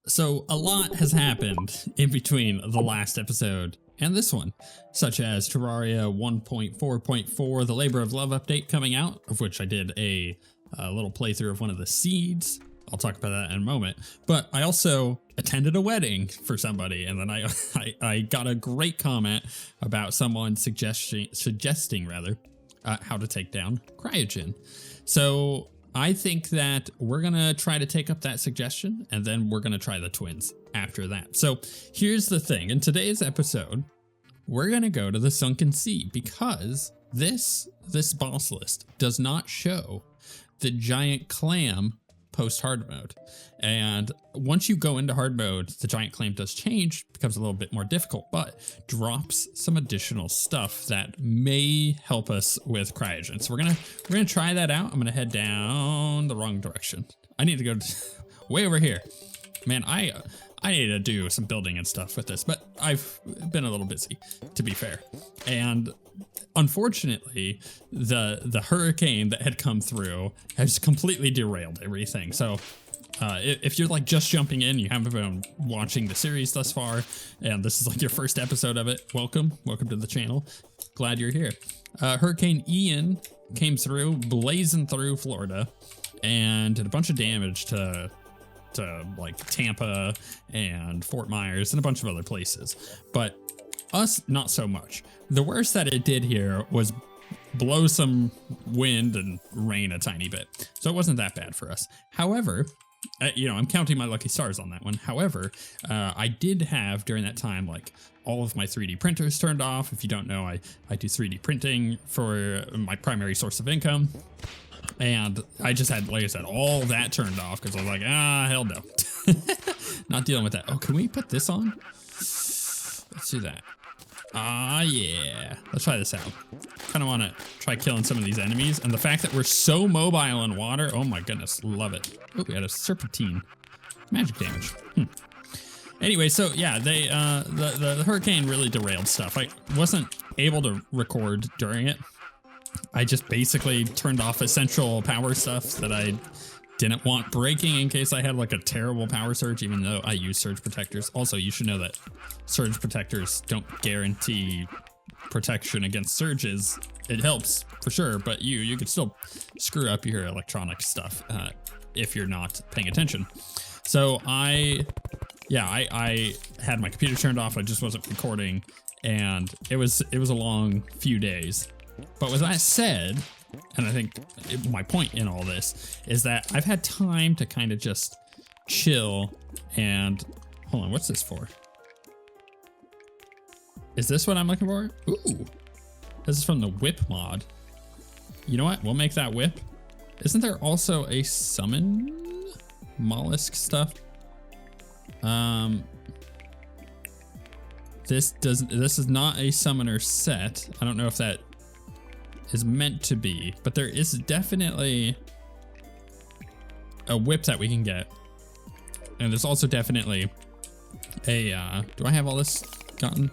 So a lot has happened in between the last episode and this one, such as Terraria 1.4.4, the Labor of Love update coming out, of which I did a little playthrough of one of the seeds. I'll talk about that in a moment. But I also attended a wedding for somebody, and then I got a great comment about someone suggesting how to take down Cryogen. So I think that we're gonna try to take up that suggestion, and then we're gonna try the twins after that. So here's the thing. In today's episode, we're gonna go to the Sunken Sea because this boss list does not show the giant clam post hard mode. And once you go into hard mode, the giant clam does change, becomes a little bit more difficult, but drops some additional stuff that may help us with Cryogen. So we're gonna try that out. I'm gonna head down the wrong direction. I need to go way over here. Man, I need to do some building and stuff with this, but I've been a little busy, to be fair. And unfortunately, the hurricane that had come through has completely derailed everything. So if you're like just jumping in, you haven't been watching the series thus far, and this is like your first episode of it, welcome to the channel. Glad you're here. Hurricane Ian came through, blazing through Florida, and did a bunch of damage to like Tampa and Fort Myers and a bunch of other places, but us not so much. The worst that it did here was blow some wind and rain a tiny bit, so it wasn't that bad for us. However, I'm counting my lucky stars on that one. However, I did have during that time like all of my 3D printers turned off. If you don't know, I do 3D printing for my primary source of income. And I just had, like I said, all that turned off because I was like, hell no. Not dealing with that. Oh, can we put this on? Let's do that. Yeah. Let's try this out. Kind of want to try killing some of these enemies. And the fact that we're so mobile in water, oh my goodness, love it. Oh, we had a serpentine. Magic damage. Anyway, so yeah, the hurricane really derailed stuff. I wasn't able to record during it. I just basically turned off essential power stuff that I didn't want breaking in case I had like a terrible power surge, even though I use surge protectors. Also, you should know that surge protectors don't guarantee protection against surges. It helps for sure, but you could still screw up your electronic stuff if you're not paying attention. So I had my computer turned off. I just wasn't recording, and it was a long few days. But with that said, and I think my point in all this is that I've had time to kind of just chill and hold on, what's this for? Is this what I'm looking for? Ooh, this is from the whip mod. You know what? We'll make that whip. Isn't there also a summon mollusk stuff? This is not a summoner set. I don't know if that is meant to be, but there is definitely a whip that we can get, and there's also definitely a do I have all this gotten?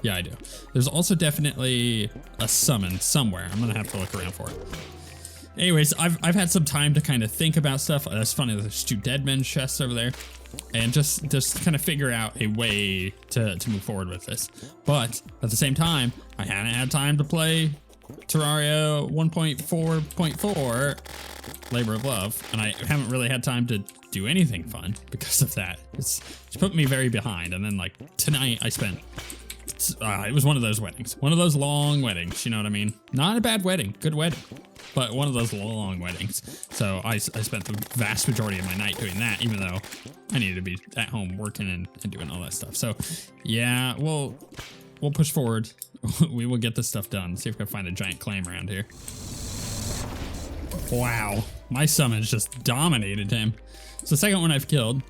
Yeah, I do. There's also definitely a summon somewhere. I'm gonna have to look around for it. Anyways, I've had some time to kind of think about stuff. That's funny, there's 2 dead men's chests over there, and just kind of figure out a way to move forward with this. But at the same time, I hadn't had time to play Terraria 1.4.4 Labor of Love, and I haven't really had time to do anything fun because of that. It's put me very behind. And then like tonight I spent it was one of those weddings, one of those long weddings, you know what I mean? Not a bad wedding, good wedding, but one of those long weddings. So I spent the vast majority of my night doing that, even though I needed to be at home working and doing all that stuff. So yeah, we'll push forward. We will get this stuff done. See if we can find a giant clam around here. Wow, my summons just dominated him. It's the second one I've killed.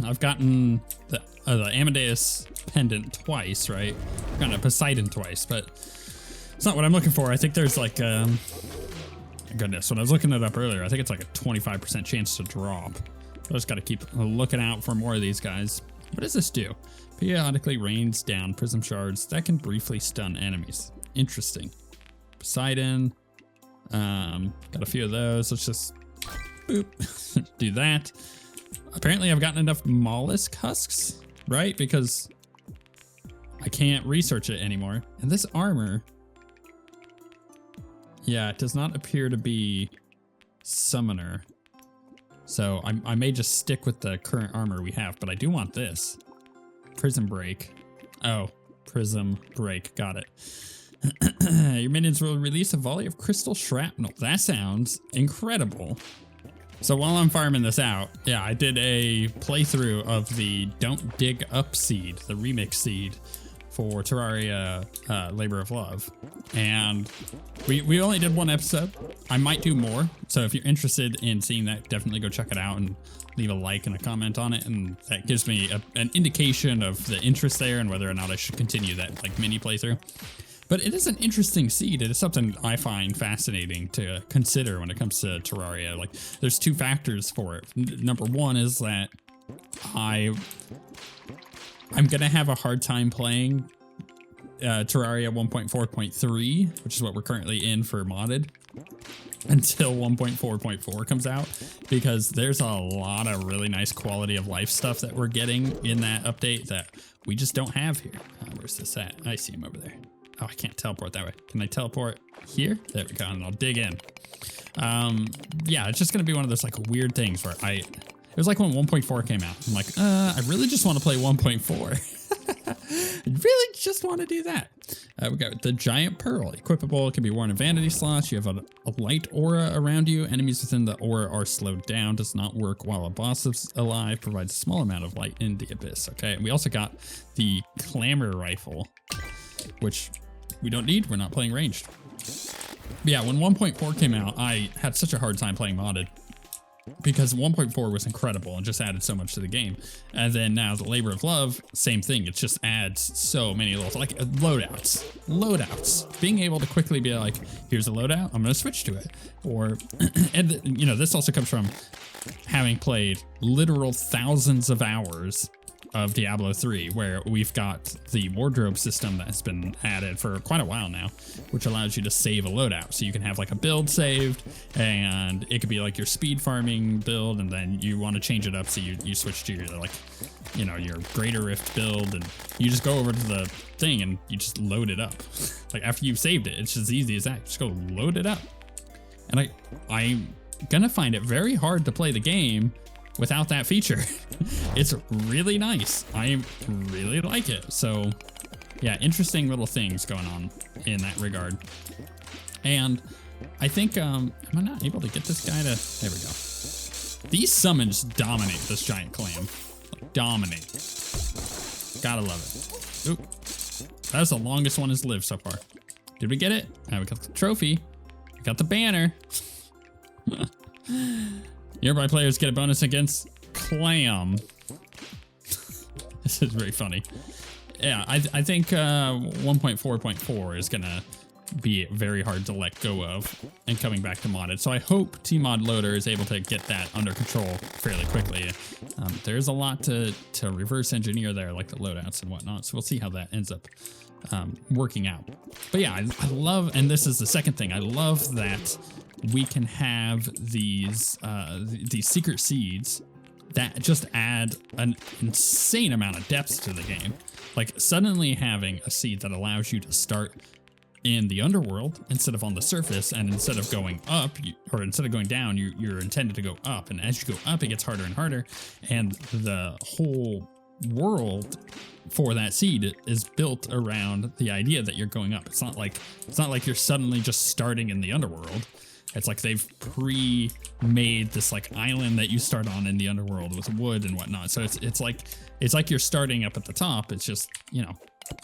I've gotten the Amadeus pendant twice, right? I've gotten a Poseidon twice, but it's not what I'm looking for. I think there's like, goodness, when I was looking it up earlier, I think it's like a 25% chance to drop. I just got to keep looking out for more of these guys. What does this do? Periodically rains down prism shards that can briefly stun enemies. Interesting. Poseidon. Got a few of those. Let's just boop. Do that. apparently I've gotten enough mollusk husks, right? Because I can't research it anymore. And this armor, yeah, it does not appear to be summoner. So I may just stick with the current armor we have, but I do want this. Prism break. Oh, prism break. Got it. Your minions will release a volley of crystal shrapnel. That sounds incredible. So while I'm farming this out, yeah, I did a playthrough of the Don't Dig Up seed, the remix seed for Terraria Labor of Love. And we only did one episode. I might do more. So if you're interested in seeing that, definitely go check it out and leave a like and a comment on it. And that gives me an indication of the interest there and whether or not I should continue that like mini playthrough. But it is an interesting seed. It is something I find fascinating to consider when it comes to Terraria. Like, there's two factors for it. Number one is that I'm gonna have a hard time playing Terraria 1.4.3, which is what we're currently in for modded, until 1.4.4 comes out, because there's a lot of really nice quality of life stuff that we're getting in that update that we just don't have here. Where's this at? I see him over there. Oh, I can't teleport that way. Can I teleport here? There we go, and I'll dig in. Yeah, it's just gonna be one of those like weird things where it was like when 1.4 came out. I'm like, I really just want to play 1.4. I really just want to do that. We got the Giant Pearl. Equipable, can be worn in vanity slots. You have a light aura around you. Enemies within the aura are slowed down. Does not work while a boss is alive. Provides a small amount of light in the abyss. Okay, and we also got the Clamor Rifle, which we don't need. We're not playing ranged. But yeah, when 1.4 came out, I had such a hard time playing modded, because 1.4 was incredible and just added so much to the game. And then now the Labor of Love, same thing. It just adds so many little, like loadouts. Being able to quickly be like, here's a loadout, I'm gonna switch to it. Or, and you know, this also comes from having played literal thousands of hours of Diablo 3, where we've got the wardrobe system that has been added for quite a while now, which allows you to save a loadout. So you can have like a build saved, and it could be like your speed farming build, and then you want to change it up, so you switch to your like, you know, your Greater Rift build, and you just go over to the thing and you just load it up. Like after you've saved it, it's as easy as that. Just go load it up. And I'm gonna find it very hard to play the game without that feature. It's really nice. I really like it. So yeah, interesting little things going on in that regard. And I think, am I not able to get this guy to, there we go. These summons dominate this giant clam. Like, dominate. Gotta love it. Oop. That's the longest one has lived so far. Did we get it? We got the trophy. We got the banner. Nearby players get a bonus against clam. This is very funny. Yeah, I think 1.4.4 is gonna be very hard to let go of and coming back to modded. So I hope tmodloader is able to get that under control fairly quickly. There's a lot to reverse engineer there, like the loadouts and whatnot. So we'll see how that ends up working out. But yeah, I love, and this is the second thing, I love that we can have these secret seeds that just add an insane amount of depth to the game. Like suddenly having a seed that allows you to start in the underworld instead of on the surface, and instead of going up, or instead of going down, you're intended to go up, and as you go up, it gets harder and harder, and the whole world for that seed is built around the idea that you're going up. It's not like you're suddenly just starting in the underworld. It's like they've pre-made this like island that you start on in the underworld with wood and whatnot. So it's like you're starting up at the top. It's just, you know,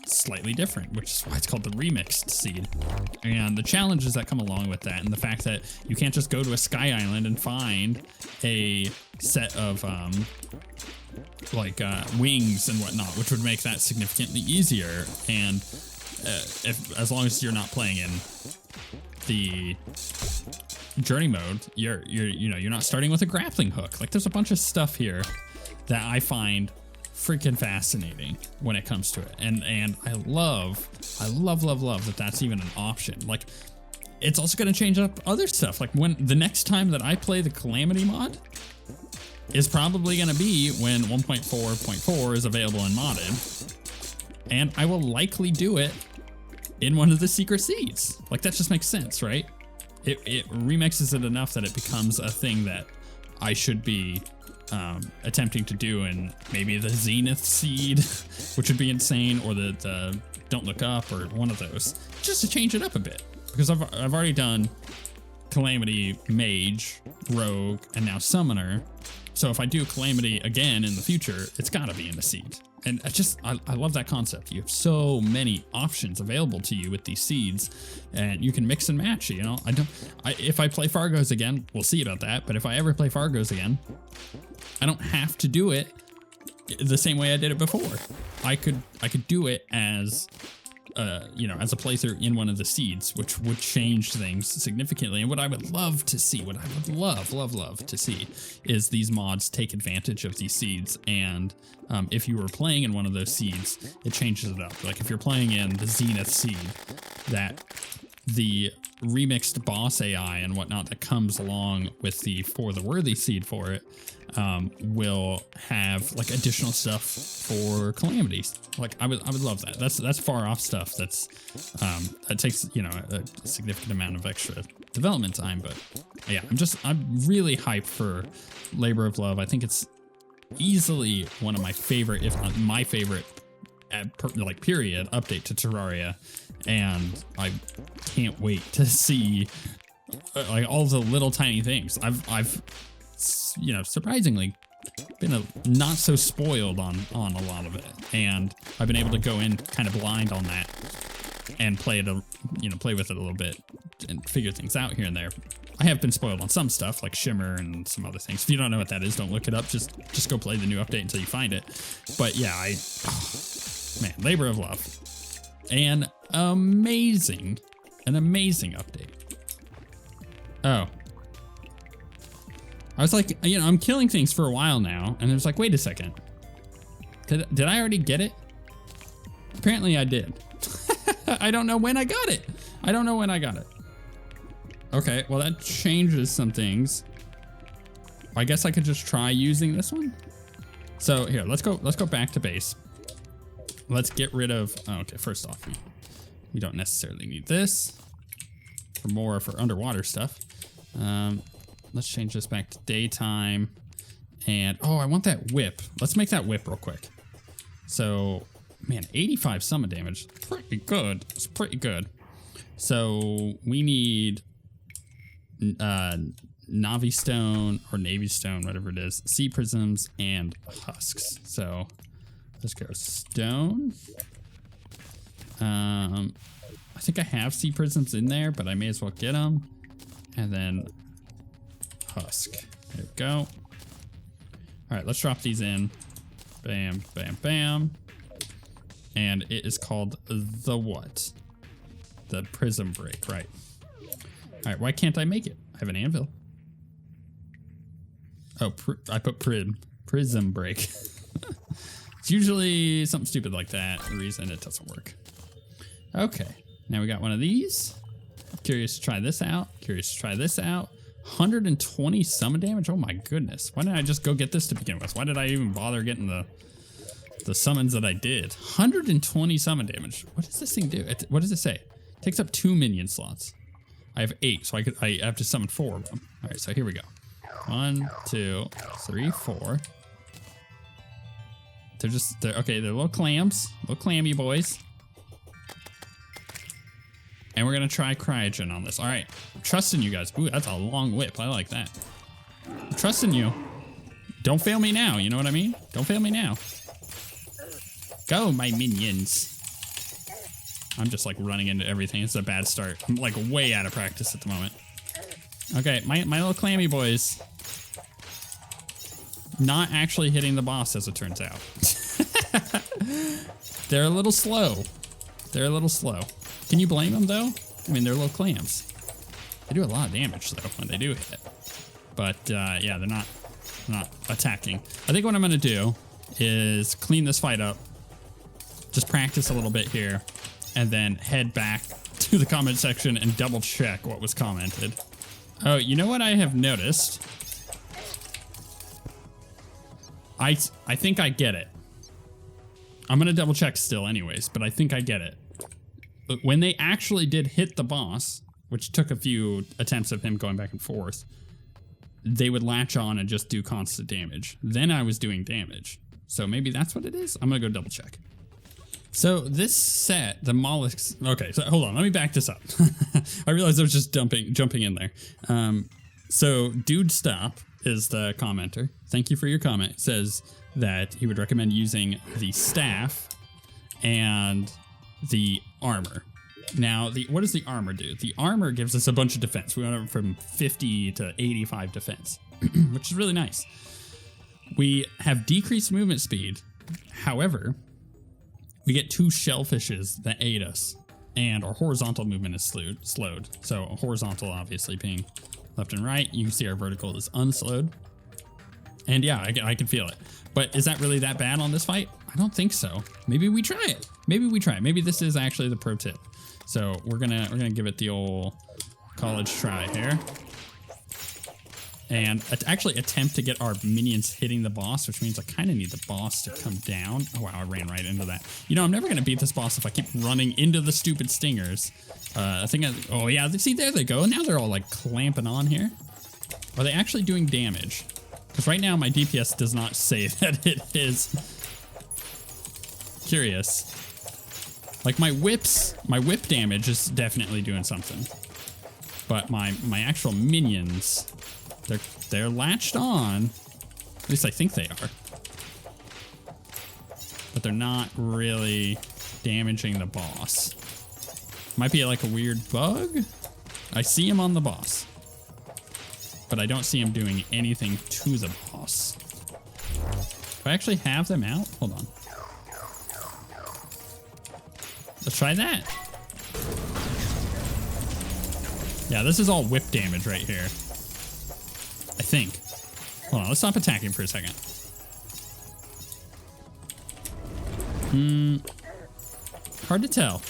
slightly different, which is why it's called the remixed seed. And the challenges that come along with that, and the fact that you can't just go to a sky island and find a set of wings and whatnot, which would make that significantly easier. And as long as you're not playing in the journey mode, you're not starting with a grappling hook. Like there's a bunch of stuff here that I find freaking fascinating when it comes to it, and I love that that's even an option. Like it's also going to change up other stuff. Like when the next time that I play the Calamity mod, is probably going to be when 1.4.4 is available and modded. And I will likely do it in one of the secret seeds. Like, that just makes sense, right? It remixes it enough that it becomes a thing that I should be attempting to do in maybe the Zenith seed, which would be insane, or the Don't Look Up, or one of those, just to change it up a bit. Because I've already done Calamity, Mage, Rogue, and now Summoner. So if I do Calamity again in the future, it's gotta be in the seed. And I love that concept. You have so many options available to you with these seeds, and you can mix and match, you know? If I play Fargos again, we'll see about that, but if I ever play Fargos again, I don't have to do it the same way I did it before. I could do it as you know, as a playthrough in one of the seeds, which would change things significantly. And what I would love to see, what I would love to see, is these mods take advantage of these seeds. And if you were playing in one of those seeds, it changes it up. Like if you're playing in the Zenith seed, that the remixed boss AI and whatnot that comes along with the For the Worthy seed for it will have like additional stuff for Calamities. Like I would love that. That's far off stuff. That takes, you know, a significant amount of extra development time. But yeah, I'm really hyped for Labor of Love. I think it's easily one of my favorite, if not my favorite, like period update to Terraria. And I can't wait to see like all the little tiny things. I've you know, surprisingly been not so spoiled on a lot of it, and I've been able to go in kind of blind on that and play with it a little bit and figure things out here and there. I have been spoiled on some stuff like Shimmer and some other things. If you don't know what that is, don't look it up. Just go play the new update until you find it. But yeah, man, Labor of Love. An amazing update. Oh. I was like, you know, I'm killing things for a while now, and it was like, wait a second. Did I already get it? Apparently I did. I don't know when I got it. Okay, well that changes some things. I guess I could just try using this one. So here, let's go back to base. Let's get rid of, okay, first off, we don't necessarily need this for underwater stuff. Let's change this back to daytime. And, oh, I want that whip. Let's make that whip real quick. So, man, 85 summon damage. Pretty good. It's pretty good. So, we need Navi Stone or Navy Stone, whatever it is. Sea Prisms and Husks. So, let's go Stone. I think I have Sea Prisms in there, but I may as well get them. And then Husk. There we go. All right, let's drop these in. Bam, bam, bam. And it is called the what? The Prism Break, right. All right, why can't I make it? I have an anvil. Oh, I put Prism Break. It's usually something stupid like that, the reason it doesn't work. Okay, now we got one of these. Curious to try this out. 120 summon damage? Oh my goodness. Why didn't I just go get this to begin with? Why did I even bother getting the summons that I did? 120 summon damage. What does this thing do? What does it say? It takes up 2 minion slots. I have 8, so I have to summon 4 of them. All right, so here we go. 1, 2, 3, 4. They're little clams, little clammy boys. And we're gonna try Cryogen on this. All right, I'm trusting you guys. Ooh, that's a long whip. I like that. I'm trusting you. Don't fail me now. You know what I mean? Don't fail me now. Go, my minions. I'm just like running into everything. It's a bad start. I'm like way out of practice at the moment. Okay, my little clammy boys. Not actually hitting the boss, as it turns out. They're a little slow. Can you blame them, though? I mean, they're little clams. They do a lot of damage, though, when they do hit. But, yeah, they're not attacking. I think what I'm going to do is clean this fight up, just practice a little bit here, and then head back to the comment section and double check what was commented. Oh, you know what I have noticed? I think I get it. I'm gonna double check still anyways, but I think I get it. But when they actually did hit the boss, which took a few attempts of him going back and forth, they would latch on and just do constant damage. Then I was doing damage. So maybe that's what it is? I'm gonna go double check. So this set, the mollusks, okay, so hold on, let me back this up. I realized I was just jumping in there. So Dude Stop is the commenter. Thank you for your comment. It says that he would recommend using the staff and the armor. Now, what does the armor do? The armor gives us a bunch of defense. We went from 50 to 85 defense, which is really nice. We have decreased movement speed. However, we get 2 shellfishes that aid us, and our horizontal movement is slowed. So horizontal obviously being left and right. You can see our vertical is unslowed. And yeah, I can feel it. But is that really that bad on this fight? I don't think so. Maybe we try it. Maybe this is actually the pro tip. So we're gonna give it the old college try here. And actually attempt to get our minions hitting the boss, which means I kind of need the boss to come down. Oh wow, I ran right into that. You know, I'm never gonna beat this boss if I keep running into the stupid stingers. Oh yeah, see, there they go. Now they're all like clamping on here. Are they actually doing damage? Because right now my DPS does not say that it is. Curious. Like my whip damage is definitely doing something. But my actual minions, they're latched on. At least I think they are. But they're not really damaging the boss. Might be like a weird bug. I see him on the boss, but I don't see him doing anything to the boss. Do I actually have them out? Hold on. Let's try that. Yeah, this is all whip damage right here. I think. Hold on, let's stop attacking for a second. Hard to tell.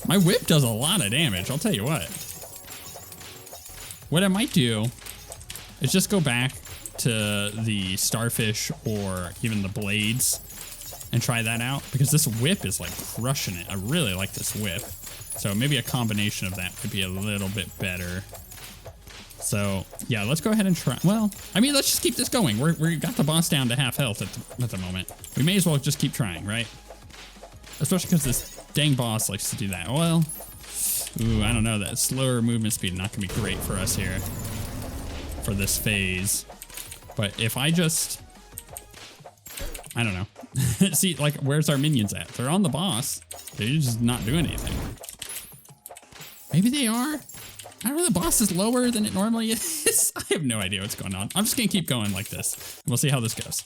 My whip does a lot of damage, I'll tell you what. What I might do is just go back to the starfish or even the blades and try that out, because this whip is like crushing it. I really like this whip. So maybe a combination of that could be a little bit better. So yeah, let's go ahead and try. Well, I mean, let's just keep this going. We got the boss down to half health at the moment. We may as well just keep trying, right? Especially because this dang boss likes to do that. Well, ooh, I don't know. That slower movement speed not gonna be great for us here for this phase. But if I just, I don't know. See, like, where's our minions at? They're on the boss. They're just not doing anything. Maybe they are. I don't know, the boss is lower than it normally is. I have no idea what's going on. I'm just gonna keep going like this. We'll see how this goes.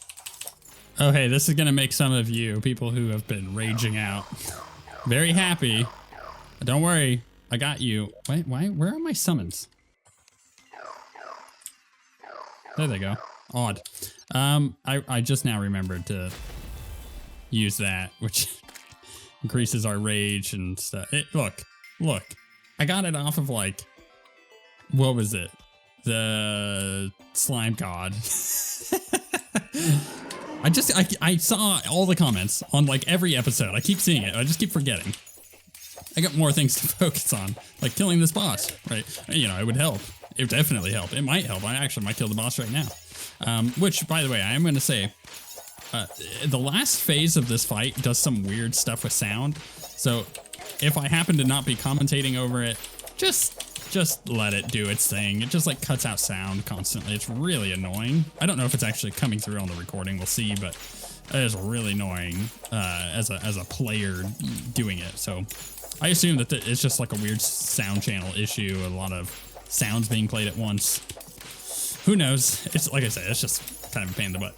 Oh, hey, this is gonna make some of you, people who have been raging out, very happy. Don't worry, I got you. Wait, where are my summons? There they go. Odd. I just now remembered to use that, which increases our rage and stuff. Look. I got it off of, like, what was it? The slime god. I saw all the comments on like every episode. I keep seeing it. I just keep forgetting. I got more things to focus on, like killing this boss, right? You know, it would help. It would definitely help. It might help. I actually might kill the boss right now. Which, by the way, I am going to say, the last phase of this fight does some weird stuff with sound. So if I happen to not be commentating over it, just let it do its thing. It just like cuts out sound constantly. It's really annoying. I don't know if it's actually coming through on the recording. We'll see, but it is really annoying as a player doing it. So I assume that it's just like a weird sound channel issue. A lot of sounds being played at once. Who knows? It's like I said, it's just kind of a pain in the butt.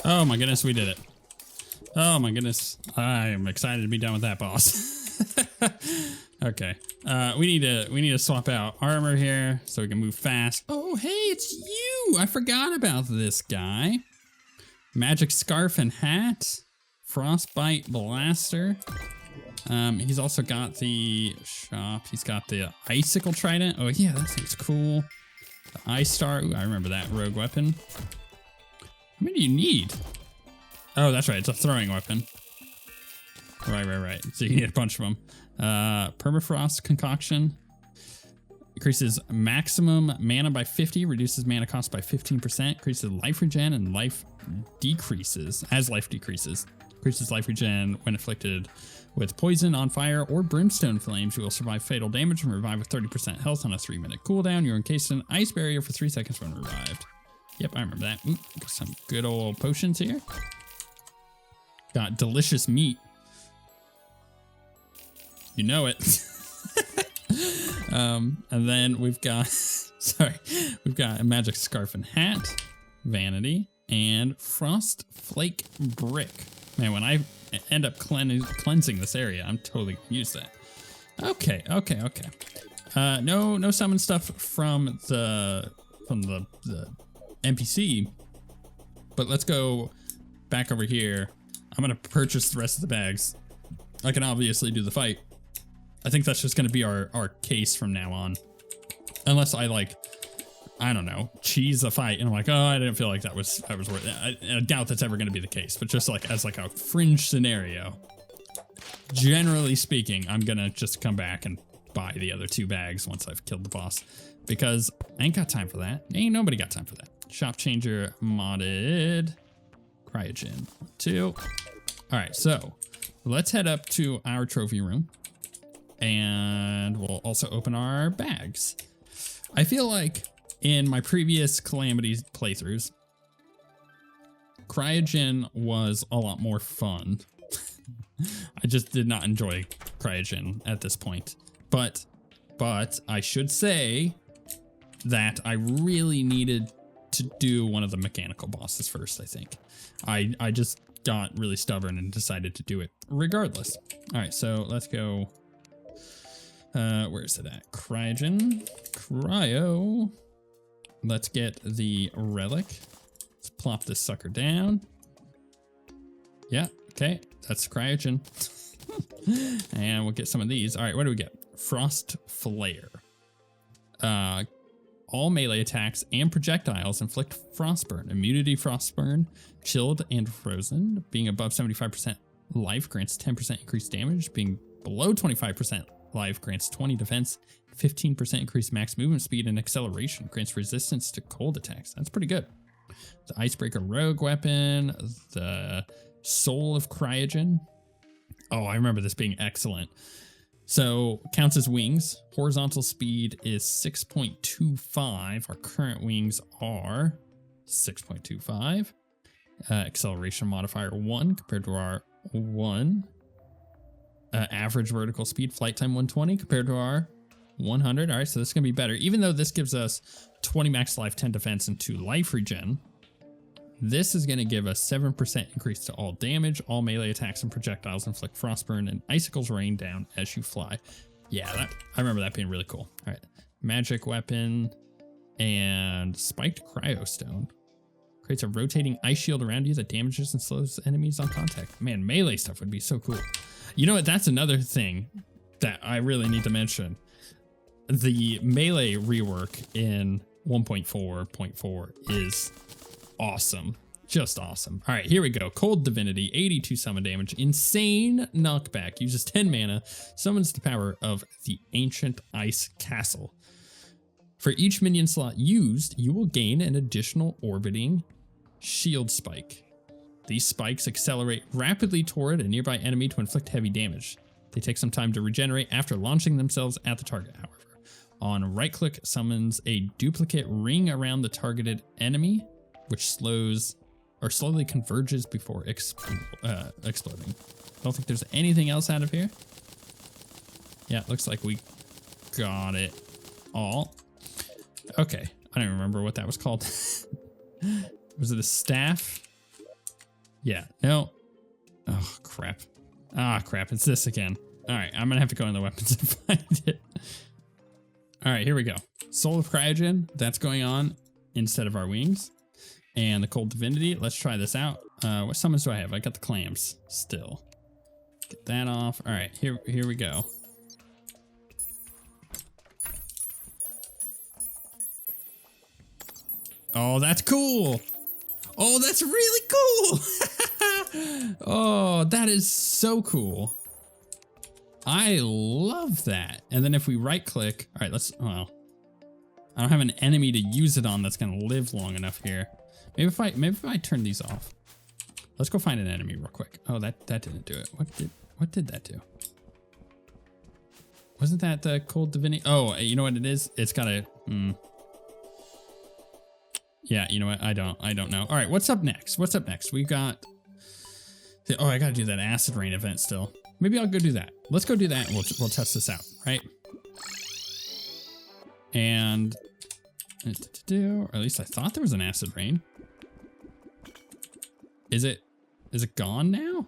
Oh my goodness, we did it. Oh my goodness. I am excited to be done with that boss. Okay. We need to swap out armor here so we can move fast. Oh, hey, it's you. I forgot about this guy. Magic scarf and hat. Frostbite blaster. He's also got the shop. He's got the icicle trident. Oh yeah, that thing's cool. The ice star. Ooh, I remember that rogue weapon. How many do you need? Oh, that's right. It's a throwing weapon. Right. So you need a bunch of them. Permafrost Concoction. Increases maximum mana by 50, reduces mana cost by 15%, increases life regen and life decreases as life decreases. Increases life regen when afflicted with poison, on fire, or brimstone flames. You will survive fatal damage and revive with 30% health on a 3-minute cooldown. You're encased in an ice barrier for 3 seconds when revived. Yep, I remember that. Ooh, got some good old potions here. Got delicious meat. You know it. And then we've got, we've got a magic scarf and hat, vanity, and frost flake brick. Man, when I end up cleansing this area, I'm totally gonna use that. Okay. No summon stuff from the NPC, but let's go back over here. I'm gonna purchase the rest of the bags. I can obviously do the fight. I think that's just gonna be our case from now on. Unless I I don't know, cheese the fight and I'm like, oh, I didn't feel like that was worth it. I doubt that's ever gonna be the case, but just as a fringe scenario, generally speaking, I'm gonna just come back and buy the other 2 bags once I've killed the boss, because I ain't got time for that. Ain't nobody got time for that. Shop changer modded. Cryogen 2. All right, so let's head up to our trophy room and we'll also open our bags. I feel like in my previous Calamity playthroughs, Cryogen was a lot more fun. I just did not enjoy Cryogen at this point. But I should say that I really needed to do one of the mechanical bosses first, I think. I just got really stubborn and decided to do it regardless. All right, so let's go. Where is it at? Cryogen. Cryo. Let's get the relic. Let's plop this sucker down. Yeah, okay, that's Cryogen. And we'll get some of these. All right, what do we get? Frost Flare. All melee attacks and projectiles inflict frostburn. Immunity frostburn, chilled and frozen. Being above 75% life grants 10% increased damage. Being below 25% life grants 20 defense, 15% increased max movement speed, and acceleration. Grants resistance to cold attacks. That's pretty good. The Icebreaker rogue weapon. The Soul of Cryogen. Oh, I remember this being excellent. So counts as wings. Horizontal speed is 6.25. Our current wings are 6.25. Acceleration modifier 1 compared to our 1. Average vertical speed, flight time 120 compared to our 100. All right, so this is going to be better. Even though this gives us 20 max life, 10 defense, and 2 life regen, this is going to give us 7% increase to all damage. All melee attacks and projectiles inflict frostburn, and icicles rain down as you fly. Yeah, I remember that being really cool. All right, magic weapon and spiked cryostone. Creates a rotating ice shield around you that damages and slows enemies on contact. Man, melee stuff would be so cool. You know what? That's another thing that I really need to mention. The melee rework in 1.4.4 is awesome. Just awesome. All right, here we go. Cold Divinity, 82 summon damage. Insane knockback. Uses 10 mana. Summons the power of the Ancient Ice Castle. For each minion slot used, you will gain an additional orbiting shield spike. These spikes accelerate rapidly toward a nearby enemy to inflict heavy damage. They take some time to regenerate after launching themselves at the target, however. On right click, summons a duplicate ring around the targeted enemy, which slowly converges before exploding. I don't think there's anything else out of here. Yeah, it looks like we got it all. Okay, I don't remember what that was called. Was it a staff? Yeah, no. Oh, crap. Ah, crap. It's this again. All right, I'm going to have to go in the weapons and find it. All right, here we go. Soul of Cryogen, that's going on instead of our wings. And the Cold Divinity, let's try this out. What summons do I have? I got the clams still. Get that off. All right, here we go. Oh, that's cool. Oh, that's really cool. Oh, that is so cool. I love that. And then if we right click, all right, well, I don't have an enemy to use it on that's gonna live long enough here. Maybe if I turn these off. Let's go find an enemy real quick. Oh, that didn't do it. What did that do? Wasn't that the Cold Divinity? Oh, you know what it is? It's got a, yeah, you know what? I don't know. All right, what's up next? What's up next? We've got, oh, I gotta do that acid rain event still. Maybe I'll go do that. Let's go do that and we'll test this out, right? And, or at least I thought there was an acid rain. Is it gone now?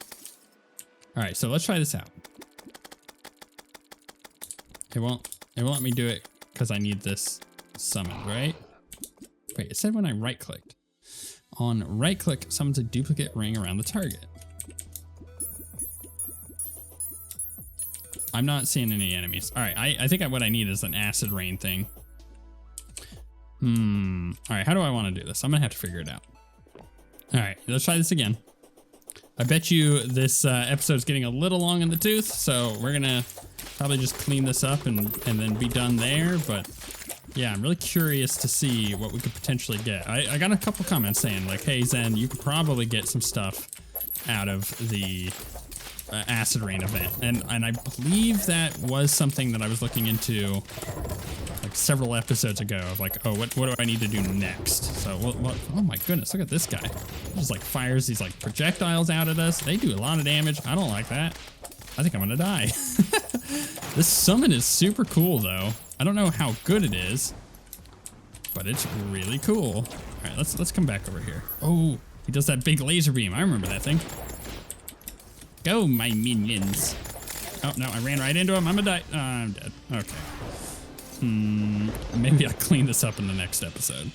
All right, so let's try this out. It won't let me do it because I need this summoned, right? Wait, it said when I right clicked. On right click, summons a duplicate ring around the target. I'm not seeing any enemies. All right, I think what I need is an acid rain thing. All right, how do I want to do this? I'm gonna have to figure it out. All right, let's try this again. I bet you this episode's getting a little long in the tooth, so we're gonna probably just clean this up and then be done there. But yeah, I'm really curious to see what we could potentially get. I got a couple comments saying like, hey Zen, you could probably get some stuff out of the acid rain event, and I believe that was something that I was looking into like several episodes ago of like, oh, what do I need to do next? So what, oh my goodness, look at this guy. He just like fires these like projectiles out at us. They do a lot of damage. I don't like that. I think I'm gonna die. This summon is super cool though. I don't know how good it is, but it's really cool. All right, let's come back over here. Oh, he does that big laser beam. I remember that thing. Go, my minions. Oh, no, I ran right into him. I'm gonna die. I'm dead. Okay. Maybe I'll clean this up in the next episode.